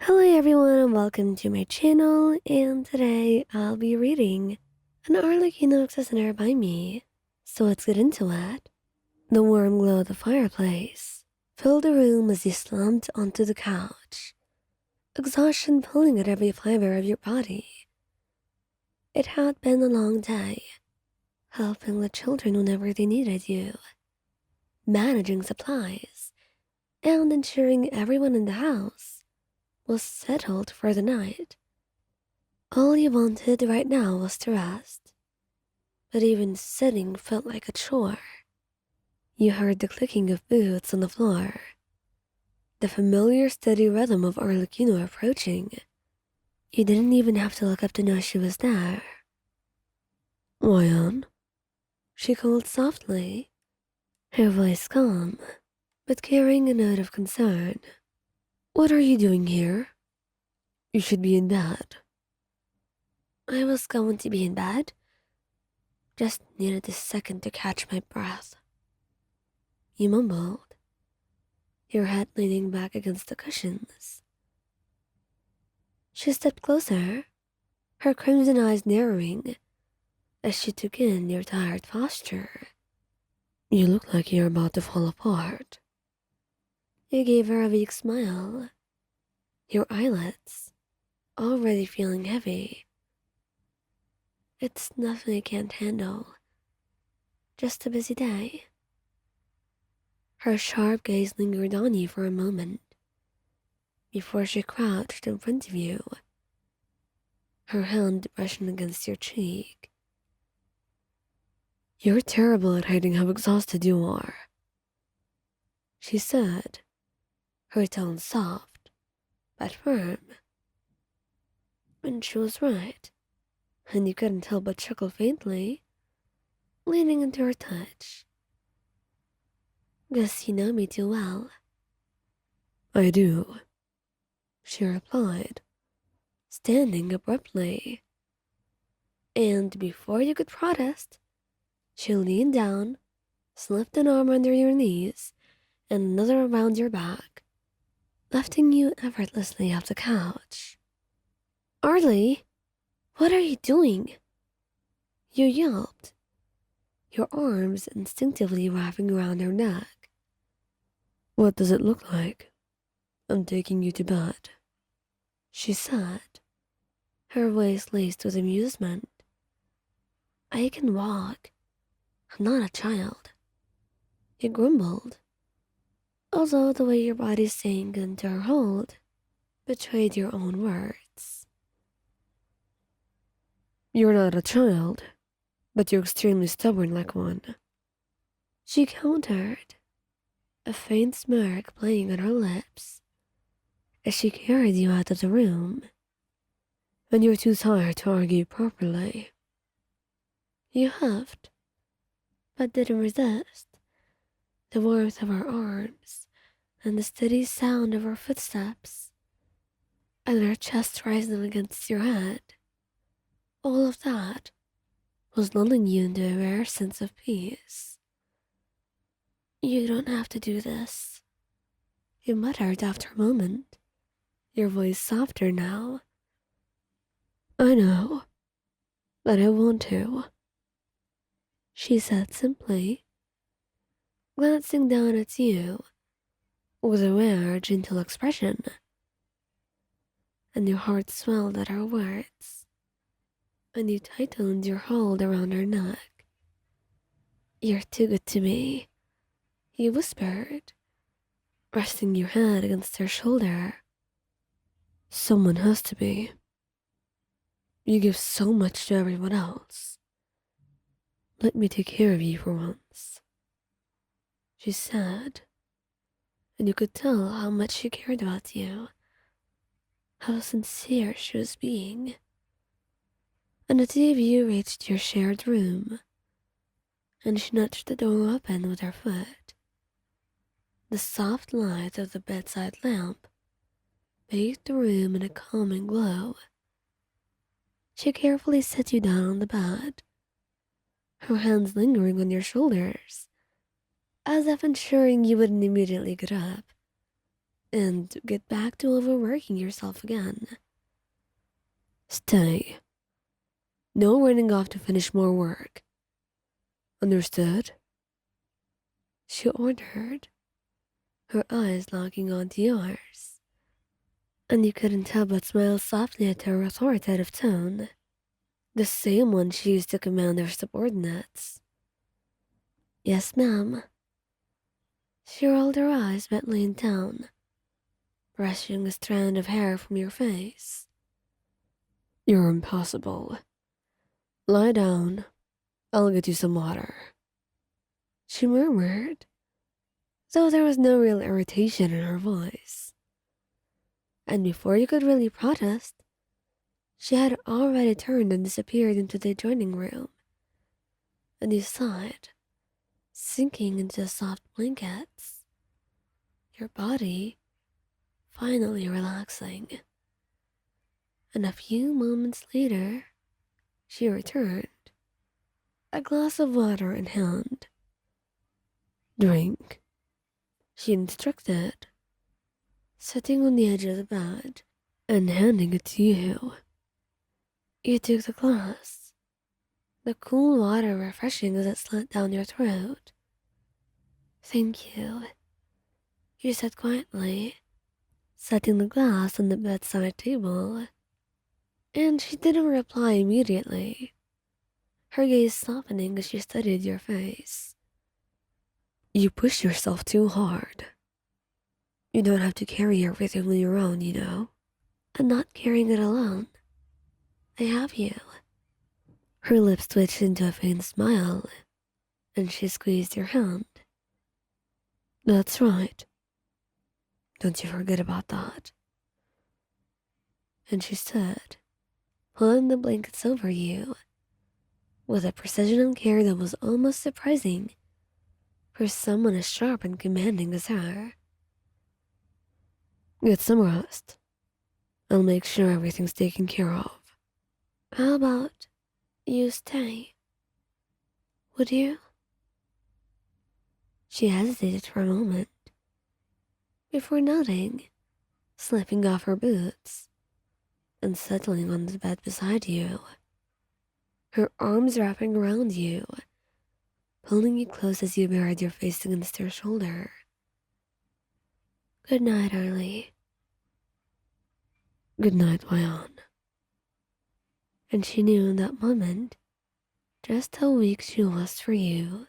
Hello everyone and welcome to my channel, and today I'll be reading an Arlecchino listener by me. So let's get into it. The warm glow of the fireplace filled the room as you slumped onto the couch, exhaustion pulling at every fiber of your body. It had been a long day, helping the children whenever they needed you, managing supplies, and ensuring everyone in the house was settled for the night. All you wanted right now was to rest, but even sitting felt like a chore. You heard the clicking of boots on the floor, the familiar steady rhythm of Arlecchino approaching. You didn't even have to look up to know she was there. "Ryan," she called softly, her voice calm, but carrying a note of concern. "What are you doing here? You should be in bed." "I was going to be in bed. Just needed a second to catch my breath," you mumbled, your head leaning back against the cushions. She stepped closer, her crimson eyes narrowing as she took in your tired posture. "You look like you're about to fall apart." You gave her a weak smile, your eyelids already feeling heavy. "It's nothing I can't handle, just a busy day." Her sharp gaze lingered on you for a moment before she crouched in front of you, her hand brushing against your cheek. "You're terrible at hiding how exhausted you are," she said, her tone soft but firm. And she was right, and you couldn't help but chuckle faintly, leaning into her touch. "Guess you know me too well." "I do," she replied, standing abruptly. And before you could protest, she leaned down, slipped an arm under your knees, and another around your back, lifting you effortlessly off the couch. "Arlie, what are you doing?" You yelped, your arms instinctively wrapping around her neck. "What does it look like? I'm taking you to bed," she said, her voice laced with amusement. "I can walk. I'm not a child," you grumbled, although the way your body sank into her hold betrayed your own words. "You're not a child, but you're extremely stubborn like one," she countered, a faint smirk playing on her lips as she carried you out of the room. "And you're too tired to argue properly." You huffed, but didn't resist. The warmth of her arms and the steady sound of her footsteps, and her chest rising against your head, all of that was lulling you into a rare sense of peace. "You don't have to do this," you muttered after a moment, your voice softer now. "I know, but I want to," she said simply, glancing down at you with a rare, gentle expression. And your heart swelled at her words, and you tightened your hold around her neck. "You're too good to me," you whispered, resting your head against her shoulder. "Someone has to be. You give so much to everyone else. Let me take care of you for once," she said, and you could tell how much she cared about you, how sincere she was being. And the two of you reached your shared room, and she nudged the door open with her foot. The soft light of the bedside lamp bathed the room in a calming glow. She carefully set you down on the bed, her hands lingering on your shoulders, as if ensuring you wouldn't immediately get up. and get back to overworking yourself again. Stay. No running off to finish more work. Understood? She ordered, her eyes locking onto yours, and you couldn't help but smile softly at her authoritative tone, the same one she used to command her subordinates. Yes, ma'am. She rolled her eyes but leaned down, brushing a strand of hair from your face. You're impossible. Lie down. I'll get you some water. She murmured, though there was no real irritation in her voice. And before you could really protest, she had already turned and disappeared into the adjoining room, and you sighed, sinking into the soft blankets, your body finally relaxing. And a few moments later, she returned, a glass of water in hand. Drink, she instructed, sitting on the edge of the bed and handing it to you. You took the glass, the cool water refreshing as it slid down your throat. Thank you, you said quietly, setting the glass on the bedside table. And she didn't reply immediately, her gaze softening as she studied your face. You push yourself too hard. You don't have to carry everything on your own, you know. I'm not carrying it alone. I have you. Her lips twitched into a faint smile, and she squeezed your hand. That's right. Don't you forget about that. And she stood, pulling the blankets over you, with a precision and care that was almost surprising for someone as sharp and commanding as her. Get some rest. I'll make sure everything's taken care of. How about you stay? Would you? She hesitated for a moment before nodding, slipping off her boots and settling on the bed beside you, her arms wrapping around you, pulling you close as you buried your face against her shoulder. Good night, Arlie. Good night, Wyan. And she knew in that moment just how weak she was for you.